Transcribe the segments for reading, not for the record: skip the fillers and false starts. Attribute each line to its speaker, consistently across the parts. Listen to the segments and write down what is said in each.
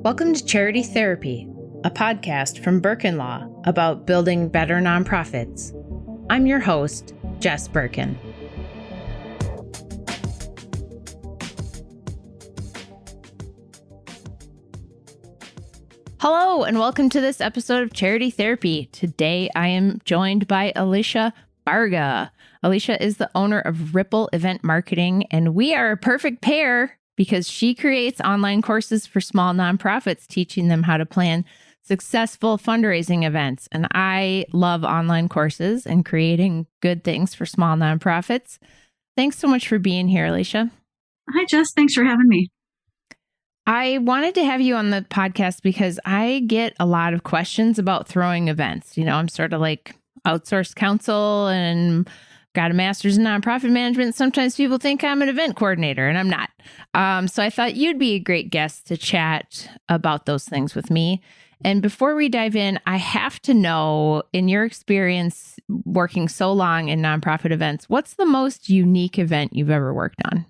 Speaker 1: Welcome to Charity Therapy, a podcast from Birkin Law about building better nonprofits. I'm your host, Jess Birkin. Hello, and welcome to this episode of Charity Therapy. Today, I am joined by Alicia Barga. Alicia is the owner of Ripple Event Marketing, and we are a perfect pair because she creates online courses for small nonprofits, teaching them how to plan successful fundraising events. And I love online courses and creating good things for small nonprofits. Thanks so much for being here, Alicia.
Speaker 2: Hi, Jess. Thanks for having me.
Speaker 1: I wanted to have you on the podcast because I get a lot of questions about throwing events. You know, I'm sort of like outsourced counsel and got a master's in nonprofit management. Sometimes people think I'm an event coordinator, and I'm not. So I thought you'd be a great guest to chat about those things with me. And before we dive in, I have to know, in your experience working so long in nonprofit events, what's the most unique event you've ever worked on?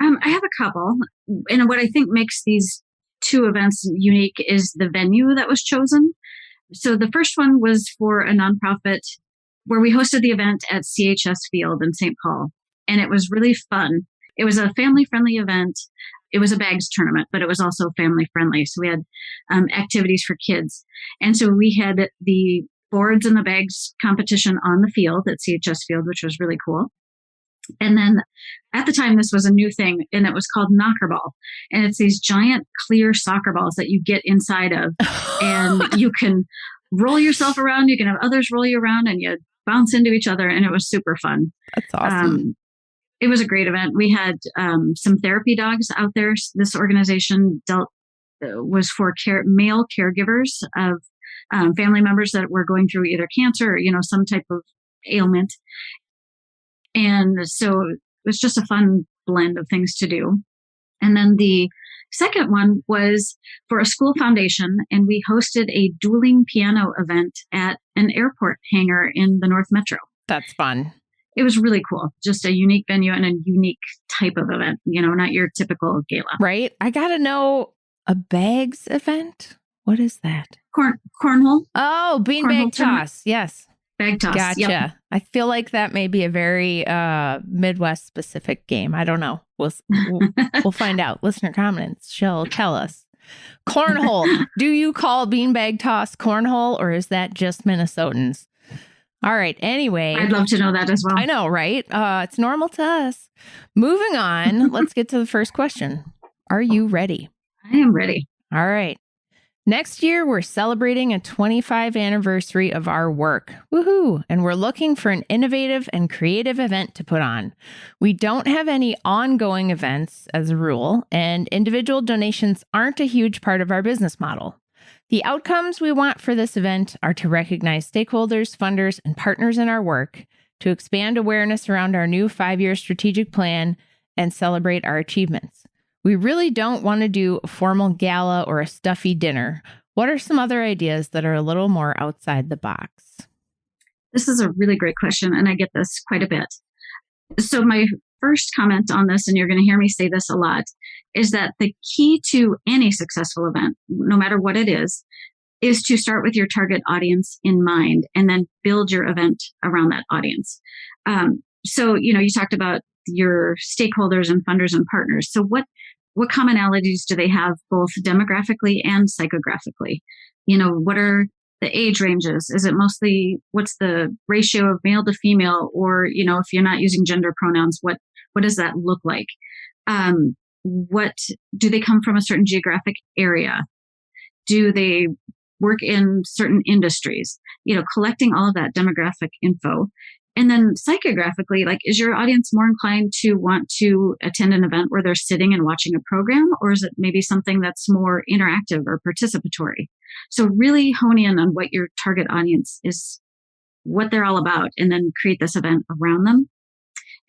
Speaker 2: I have a couple. And what I think makes these two events unique is the venue that was chosen. So the first one was for a nonprofit where we hosted the event at CHS Field in St. Paul. And it was really fun. It was a family-friendly event. It was a bags tournament, but it was also family-friendly. So we had activities for kids. And so we had the boards and the bags competition on the field at CHS Field, which was really cool. And then at the time, this was a new thing, and it was called knocker ball. And it's these giant clear soccer balls that you get inside of, and you can roll yourself around. You can have others roll you around, and you bounce into each other. And it was super fun.
Speaker 1: That's awesome.
Speaker 2: It was a great event. We had some therapy dogs out there. This organization was for male caregivers of family members that were going through either cancer or, some type of ailment. And so it was just a fun blend of things to do. And then the second one was for a school foundation, and we hosted a dueling piano event at an airport hangar in the North Metro.
Speaker 1: That's fun.
Speaker 2: It was really cool. Just a unique venue and a unique type of event, not your typical gala.
Speaker 1: Right. I got to know, a bags event? What is that?
Speaker 2: Cornhole.
Speaker 1: Oh, beanbag toss. Yes.
Speaker 2: Bag toss.
Speaker 1: Gotcha. Yep. I feel like that may be a very Midwest specific game. I don't know. We'll find out. Listener comments shall tell us. Cornhole. Do you call beanbag toss cornhole, or is that just Minnesotans? All right. Anyway.
Speaker 2: I'd love to know that as well.
Speaker 1: I know, right? It's normal to us. Moving on. Let's get to the first question. Are you ready?
Speaker 2: I am ready.
Speaker 1: All right. Next year, we're celebrating a 25th anniversary of our work. Woohoo! And we're looking for an innovative and creative event to put on. We don't have any ongoing events as a rule, and individual donations aren't a huge part of our business model. The outcomes we want for this event are to recognize stakeholders, funders, and partners in our work, to expand awareness around our new 5-year strategic plan, and celebrate our achievements. We really don't want to do a formal gala or a stuffy dinner. What are some other ideas that are a little more outside the box?
Speaker 2: This is a really great question, and I get this quite a bit. So my first comment on this, and you're going to hear me say this a lot, is that the key to any successful event, no matter what it is to start with your target audience in mind and then build your event around that audience. So, you talked about your stakeholders and funders and partners. So what commonalities do they have both demographically and psychographically? What are the age ranges? Is it mostly, what's the ratio of male to female? Or, if you're not using gender pronouns, what does that look like? What do they come from a certain geographic area? Do they work in certain industries? Collecting all of that demographic info. And then psychographically, is your audience more inclined to want to attend an event where they're sitting and watching a program, or is it maybe something that's more interactive or participatory? So really hone in on what your target audience is, what they're all about, and then create this event around them.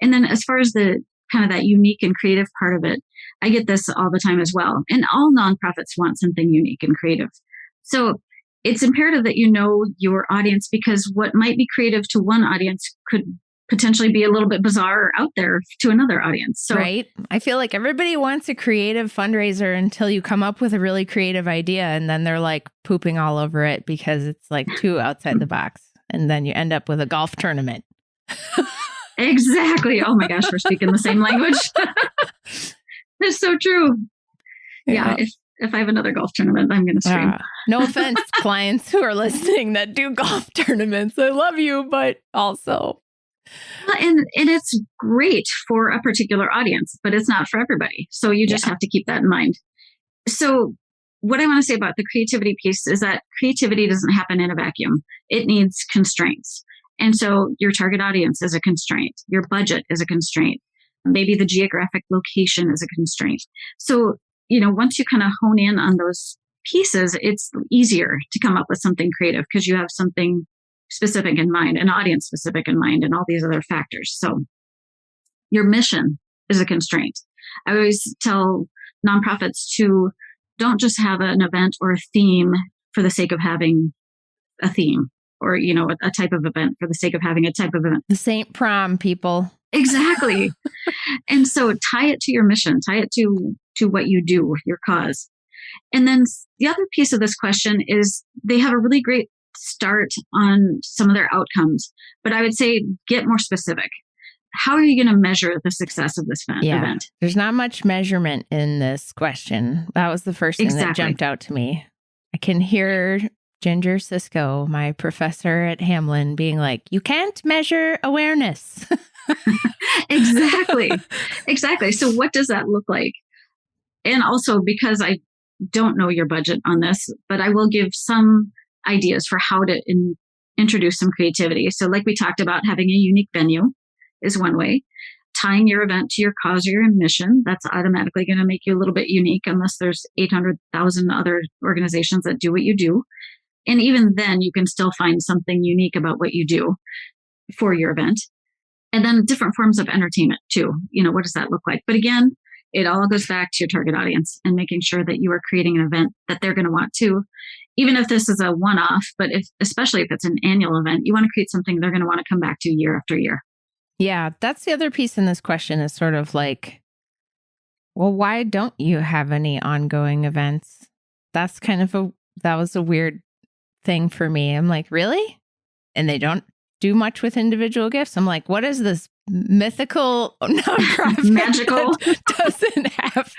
Speaker 2: And then as far as the kind of that unique and creative part of it, I get this all the time as well. And all nonprofits want something unique and creative. So it's imperative that you know your audience, because what might be creative to one audience could potentially be a little bit bizarre or out there to another audience. So,
Speaker 1: right. I feel like everybody wants a creative fundraiser until you come up with a really creative idea, and then they're like pooping all over it because it's like too outside the box. And then you end up with a golf tournament.
Speaker 2: Exactly. Oh my gosh, we're speaking the same language. It's so true. Yeah. If I have another golf tournament, I'm going to scream.
Speaker 1: No offense, clients who are listening that do golf tournaments. I love you, but also.
Speaker 2: And it's great for a particular audience, but it's not for everybody. So you just have to keep that in mind. So what I want to say about the creativity piece is that creativity doesn't happen in a vacuum. It needs constraints. And so your target audience is a constraint. Your budget is a constraint. Maybe the geographic location is a constraint. So, once you kind of hone in on those pieces, it's easier to come up with something creative because you have something specific in mind, an audience specific in mind, and all these other factors. So your mission is a constraint. I always tell nonprofits to don't just have an event or a theme for the sake of having a theme, or, a type of event for the sake of having a type of event.
Speaker 1: The St. Prom, people.
Speaker 2: Exactly. And so tie it to your mission, tie it to what you do, your cause. And then the other piece of this question is they have a really great start on some of their outcomes, but I would say get more specific. How are you going to measure the success of this event?
Speaker 1: There's not much measurement in this question. That was the first thing that jumped out to me. I can hear Ginger Cisco, my professor at Hamlin, being like, you can't measure awareness.
Speaker 2: Exactly. So what does that look like? And also, because I don't know your budget on this, but I will give some ideas for how to introduce some creativity. So like we talked about, having a unique venue is one way. Tying your event to your cause or your mission, that's automatically going to make you a little bit unique, unless there's 800,000 other organizations that do what you do. And even then, you can still find something unique about what you do for your event. And then different forms of entertainment too. What does that look like? But again, it all goes back to your target audience and making sure that you are creating an event that they're going to want to, even if this is a one-off, but especially if it's an annual event, you want to create something they're going to want to come back to year after year.
Speaker 1: Yeah, that's the other piece in this question is sort of like, well, why don't you have any ongoing events? That's that was a weird thing for me. I'm like, really? And they don't do much with individual gifts. I'm like, what is this mythical nonprofit
Speaker 2: magical
Speaker 1: that doesn't have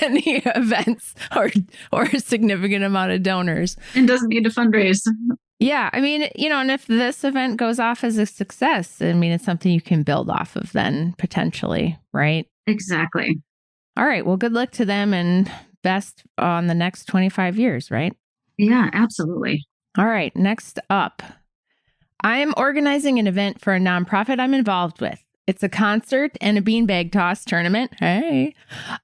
Speaker 1: any events or a significant amount of donors
Speaker 2: and doesn't need to fundraise?
Speaker 1: Yeah, I mean, and if this event goes off as a success, I mean, it's something you can build off of then potentially, right?
Speaker 2: Exactly.
Speaker 1: All right. Well, good luck to them and best on the next 25 years, right?
Speaker 2: Yeah, absolutely.
Speaker 1: All right. Next up, I am organizing an event for a nonprofit I'm involved with. It's a concert and a beanbag toss tournament. Hey,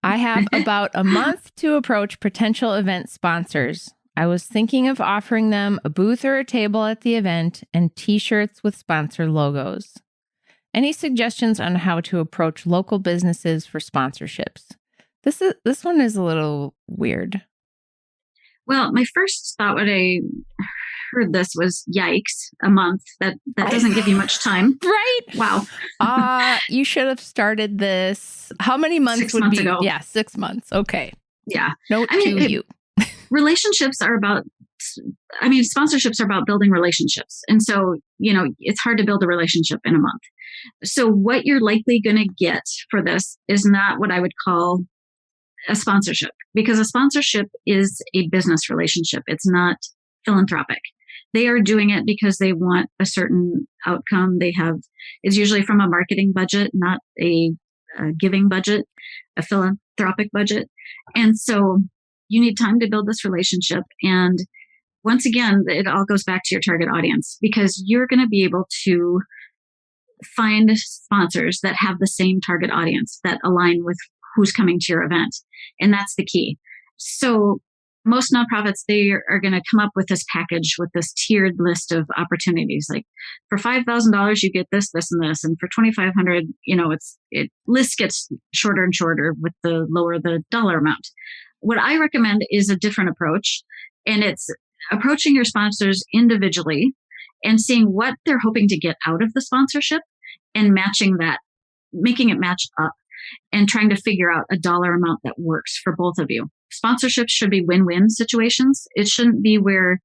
Speaker 1: I have about a month to approach potential event sponsors. I was thinking of offering them a booth or a table at the event and t-shirts with sponsor logos. Any suggestions on how to approach local businesses for sponsorships? This one is a little weird.
Speaker 2: Well, my first thought when I heard this was, yikes, a month. That doesn't give you much time.
Speaker 1: Right?
Speaker 2: Wow.
Speaker 1: You should have started this. How many months
Speaker 2: 6 months ago.
Speaker 1: Yeah, 6 months. Okay.
Speaker 2: Yeah.
Speaker 1: Note to you.
Speaker 2: Relationships are about, sponsorships are about building relationships. And so, it's hard to build a relationship in a month. So what you're likely going to get for this is not what I would call a sponsorship, because a sponsorship is a business relationship. It's not philanthropic. They are doing it because they want a certain outcome. It's usually from a marketing budget, not a giving budget, a philanthropic budget. And so you need time to build this relationship. And once again, it all goes back to your target audience, because you're going to be able to find sponsors that have the same target audience that align with who's coming to your event. And that's the key. So most nonprofits, they are going to come up with this package with this tiered list of opportunities. Like for $5,000, you get this, this, and this. And for $2,500, list gets shorter and shorter with the lower the dollar amount. What I recommend is a different approach. And it's approaching your sponsors individually and seeing what they're hoping to get out of the sponsorship, and matching that, making it match up and trying to figure out a dollar amount that works for both of you. Sponsorships should be win-win situations. It shouldn't be where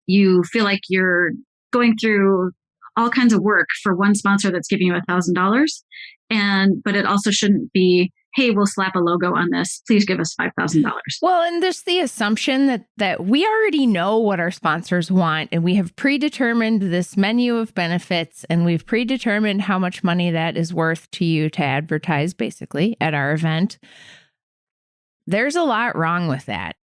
Speaker 2: you feel like you're going through all kinds of work for one sponsor that's giving you $1,000. But it also shouldn't be, hey, we'll slap a logo on this. Please give us $5,000.
Speaker 1: Well, and there's the assumption that we already know what our sponsors want, and we have predetermined this menu of benefits, and we've predetermined how much money that is worth to you to advertise, basically, at our event. There's a lot wrong with that.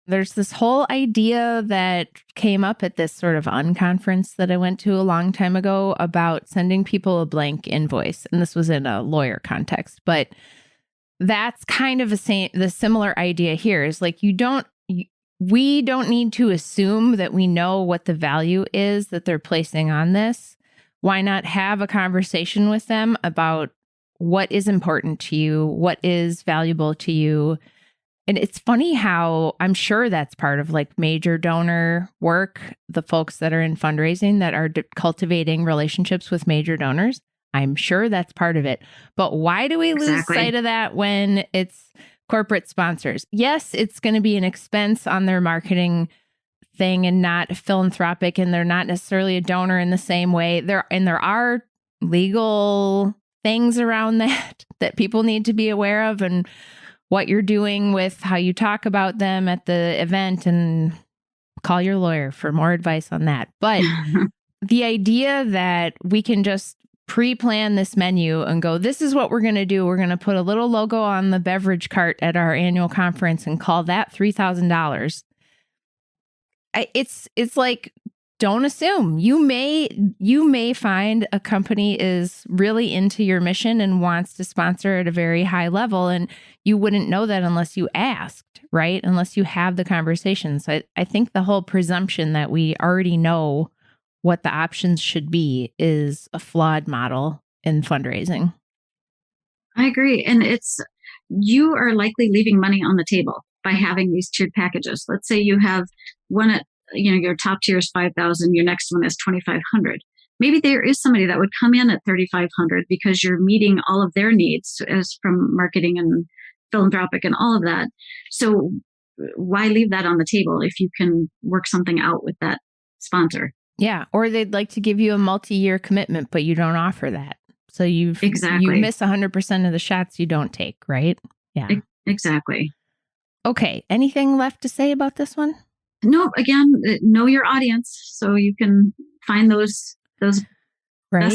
Speaker 1: There's this whole idea that came up at this sort of unconference that I went to a long time ago about sending people a blank invoice. And this was in a lawyer context, but that's kind of the similar idea here is like, we don't need to assume that we know what the value is that they're placing on this. Why not have a conversation with them about what is important to you, what is valuable to you? And it's funny how I'm sure that's part of like major donor work, the folks that are in fundraising that are cultivating relationships with major donors. I'm sure that's part of it. But why do we lose sight of that when it's corporate sponsors? Yes, it's going to be an expense on their marketing thing and not philanthropic, and they're not necessarily a donor in the same way. There are legal things around that people need to be aware of, and what you're doing with how you talk about them at the event, and call your lawyer for more advice on that. But the idea that we can just pre-plan this menu and go, this is what we're going to do. We're going to put a little logo on the beverage cart at our annual conference and call that $3,000. It's like, don't assume. You may find a company is really into your mission and wants to sponsor at a very high level, and you wouldn't know that unless you asked, right? Unless you have the conversation. So I think the whole presumption that we already know what the options should be is a flawed model in fundraising.
Speaker 2: I agree. And you are likely leaving money on the table by having these tiered packages. Let's say you have one at, your top tier is 5,000, your next one is 2,500. Maybe there is somebody that would come in at 3,500 because you're meeting all of their needs as from marketing and philanthropic and all of that. So why leave that on the table if you can work something out with that sponsor?
Speaker 1: Yeah. Or they'd like to give you a multi-year commitment, but you don't offer that. So you miss 100% of the shots you don't take, right? Yeah.
Speaker 2: Exactly.
Speaker 1: Okay. Anything left to say about this one?
Speaker 2: No, again, know your audience so you can find those best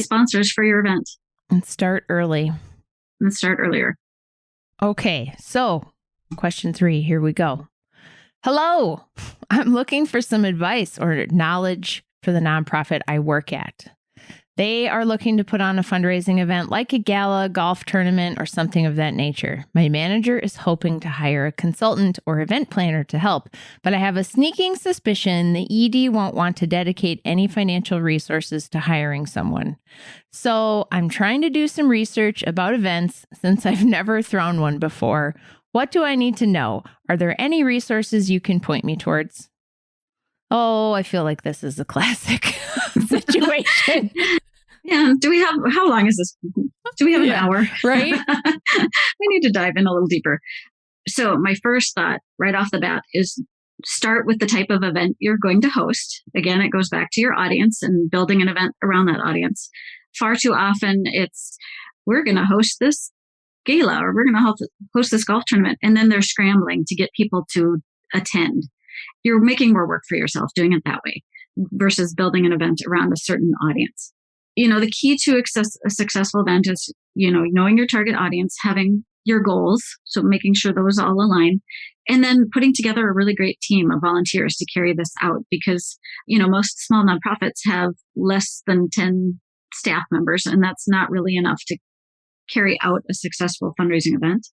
Speaker 2: sponsors for your event.
Speaker 1: And start early.
Speaker 2: And start earlier.
Speaker 1: Okay. So question 3, here we go. Hello. I'm looking for some advice or knowledge for the nonprofit I work at. They are looking to put on a fundraising event like a gala, golf tournament, or something of that nature. My manager is hoping to hire a consultant or event planner to help, but I have a sneaking suspicion the ED won't want to dedicate any financial resources to hiring someone. So I'm trying to do some research about events since I've never thrown one before. What do I need to know? Are there any resources you can point me towards? Oh, I feel like this is a classic situation.
Speaker 2: Yeah. How long is this? Do we have an hour?
Speaker 1: Right.
Speaker 2: We need to dive in a little deeper. So my first thought right off the bat is start with the type of event you're going to host. Again, it goes back to your audience and building an event around that audience. Far too often we're going to host this gala or we're going to host this golf tournament. And then they're scrambling to get people to attend. You're making more work for yourself doing it that way versus building an event around a certain audience. The key to a successful event is, knowing your target audience, having your goals. So making sure those all align, and then putting together a really great team of volunteers to carry this out because, most small nonprofits have less than 10 staff members, and that's not really enough to carry out a successful fundraising event.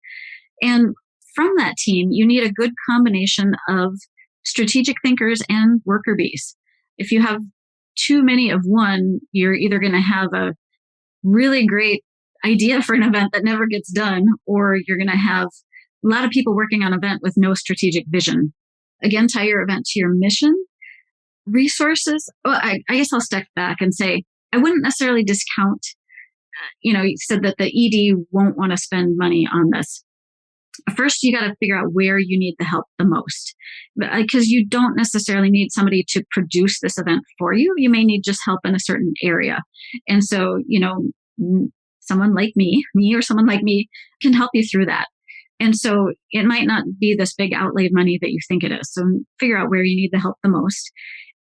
Speaker 2: And from that team, you need a good combination of strategic thinkers and worker bees. If you have too many of one, you're either going to have a really great idea for an event that never gets done, or you're going to have a lot of people working on an event with no strategic vision. Again, tie your event to your mission. Resources. Well, I guess I'll step back and say, I wouldn't necessarily discount you said that the ED won't want to spend money on this. First, you got to figure out where you need the help the most, because you don't necessarily need somebody to produce this event for you. You may need just help in a certain area. And so, someone like me or someone like me can help you through that. And so it might not be this big outlay of money that you think it is. So figure out where you need the help the most.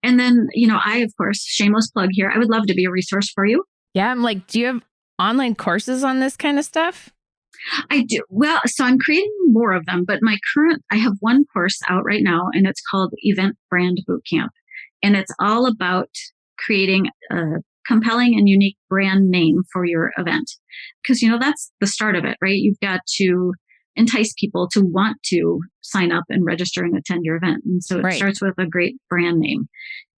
Speaker 2: And then, I, of course, shameless plug here, I would love to be a resource for you.
Speaker 1: Yeah. I'm like, do you have online courses on this kind of stuff?
Speaker 2: I do. Well, so I'm creating more of them, but I have one course out right now, and it's called Event Brand Bootcamp. And it's all about creating a compelling and unique brand name for your event. Because, that's the start of it, right? You've got to entice people to want to sign up and register and attend your event. And so it starts with a great brand name.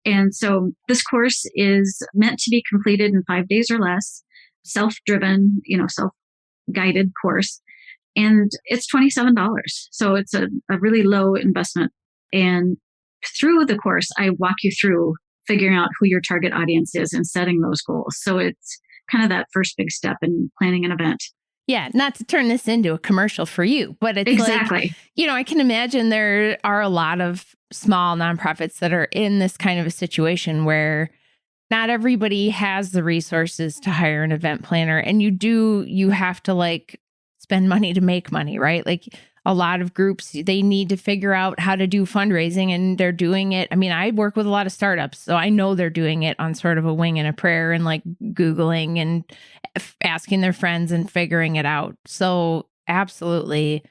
Speaker 2: And so this course is meant to be completed in 5 days or less, self-driven, self-guided course. And it's $27. So it's a really low investment. And through the course, I walk you through figuring out who your target audience is and setting those goals. So it's kind of that first big step in planning an event.
Speaker 1: Yeah, not to turn this into a commercial for you, but it's
Speaker 2: exactly.
Speaker 1: I can imagine there are a lot of small nonprofits that are in this kind of a situation where not everybody has the resources to hire an event planner. And you have to spend money to make money, right? Like a lot of groups, they need to figure out how to do fundraising, and they're doing it. I mean, I work with a lot of startups, so I know they're doing it on sort of a wing and a prayer and Googling and asking their friends and figuring it out. So absolutely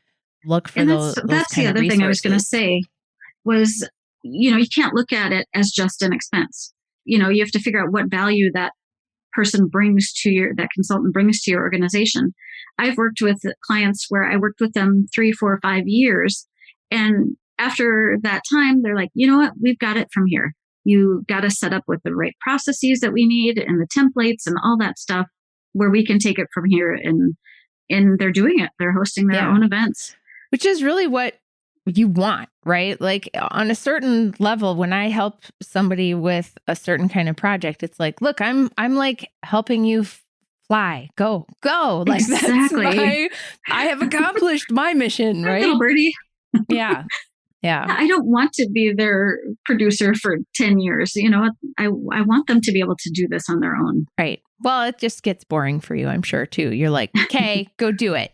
Speaker 1: look for those.
Speaker 2: That's the other thing I was going to say was, you can't look at it as just an expense. You have to figure out what value that consultant brings to your organization. I've worked with clients where I worked with them 3, 4, 5 years. And after that time, they're like, you know what, we've got it from here. You got us set up with the right processes that we need and the templates and all that stuff where we can take it from here. And they're doing it. They're hosting their own events.
Speaker 1: Which is really what you want, right? Like on a certain level, when I help somebody with a certain kind of project, it's like, look, I'm like helping you fly, go. Like
Speaker 2: exactly.
Speaker 1: I have accomplished my mission, right?
Speaker 2: Little birdie.
Speaker 1: Yeah.
Speaker 2: I don't want to be their producer for 10 years. I want them to be able to do this on their own.
Speaker 1: Right. Well, it just gets boring for you, I'm sure, too. You're like, okay, go do it.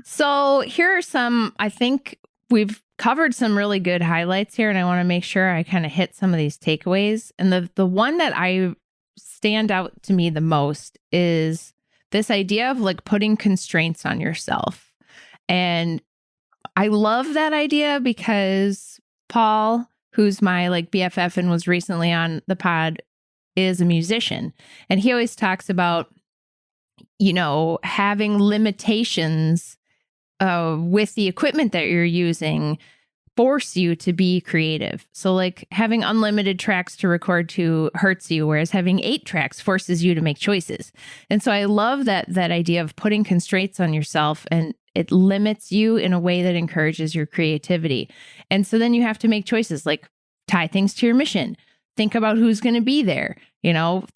Speaker 1: So here are I think we've covered some really good highlights here, and I want to make sure I kind of hit some of these takeaways. And the one that I stand out to me the most is this idea of putting constraints on yourself. And I love that idea because Paul, who's my BFF and was recently on the pod, is a musician. And he always talks about, having limitations with the equipment that you're using force you to be creative. So having unlimited tracks to record to hurts you, whereas having 8 tracks forces you to make choices. And so I love that idea of putting constraints on yourself, and it limits you in a way that encourages your creativity. And so then you have to make choices, tie things to your mission. Think about who's going to be there.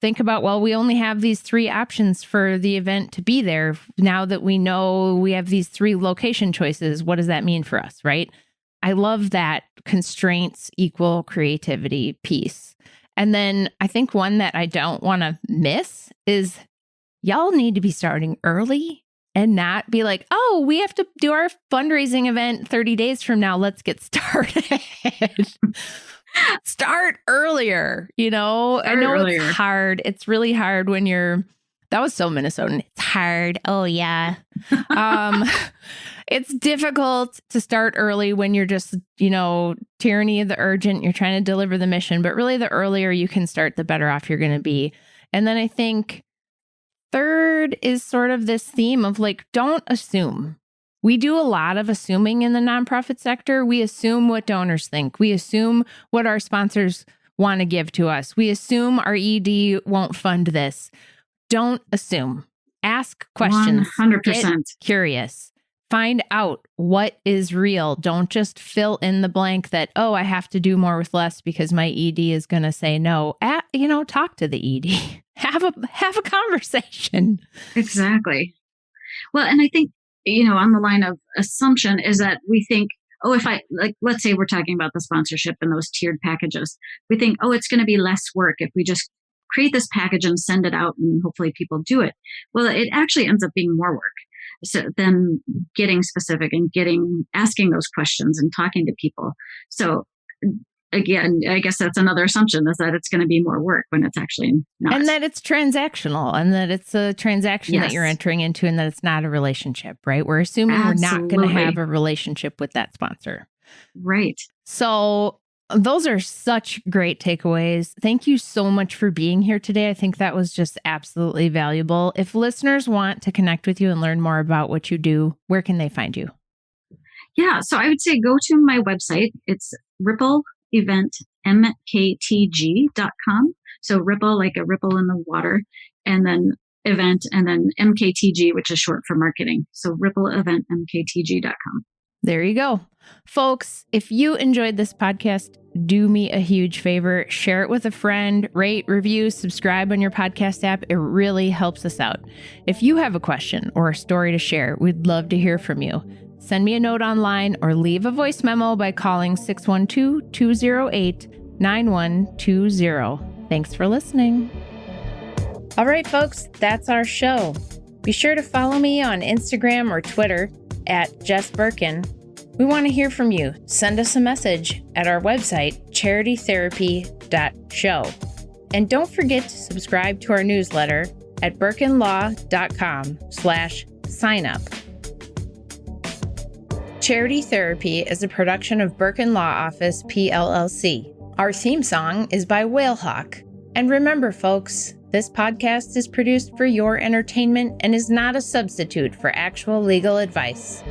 Speaker 1: Think about, well, we only have these 3 options for the event to be there. Now that we know we have these 3 location choices, what does that mean for us, right? I love that constraints equal creativity piece. And then I think one that I don't want to miss is y'all need to be starting early and not be like, oh, we have to do our fundraising event 30 days from now. Let's get started. Start earlier, I know earlier. It's hard. It's really hard when that was so Minnesotan. It's hard. Oh, yeah. It's difficult to start early when you're just, tyranny of the urgent. You're trying to deliver the mission. But really, the earlier you can start, the better off you're going to be. And then I think third is sort of this theme of don't assume. We do a lot of assuming in the nonprofit sector. We assume what donors think. We assume what our sponsors want to give to us. We assume our ED won't fund this. Don't assume. Ask questions.
Speaker 2: 100%.
Speaker 1: Get curious. Find out what is real. Don't just fill in the blank that, oh, I have to do more with less because my ED is going to say no. Talk to the ED. Have a conversation.
Speaker 2: Exactly. Well, and I think, on the line of assumption is that we think, oh, if let's say we're talking about the sponsorship and those tiered packages, we think, oh, it's going to be less work if we just create this package and send it out and hopefully people do it. Well, it actually ends up being more work. So then getting specific and asking those questions and talking to people. So again, I guess that's another assumption, is that it's going to be more work when it's actually not.
Speaker 1: And that it's transactional, and that it's a transaction
Speaker 2: Yes.
Speaker 1: that you're entering into, and that it's not a relationship, right? We're assuming we're not going to have a relationship with that sponsor.
Speaker 2: Right.
Speaker 1: So those are such great takeaways. Thank you so much for being here today. I think that was just absolutely valuable. If listeners want to connect with you and learn more about what you do, where can they find you?
Speaker 2: Yeah. So I would say go to my website. It's rippleeventmktg.com. So ripple, like a ripple in the water, and then event, and then MKTG, which is short for marketing. So rippleeventmktg.com.
Speaker 1: There you go. Folks, if you enjoyed this podcast, do me a huge favor. Share it with a friend, rate, review, subscribe on your podcast app. It really helps us out. If you have a question or a story to share, we'd love to hear from you. Send me a note online or leave a voice memo by calling 612-208-9120. Thanks for listening. All right, folks, that's our show. Be sure to follow me on Instagram or Twitter at Jess Birkin. We want to hear from you. Send us a message at our website, charitytherapy.show. And don't forget to subscribe to our newsletter at birkinlaw.com/signup. Charity Therapy is a production of Birkin Law Office, PLLC. Our theme song is by Whalehawk. And remember, folks, this podcast is produced for your entertainment and is not a substitute for actual legal advice.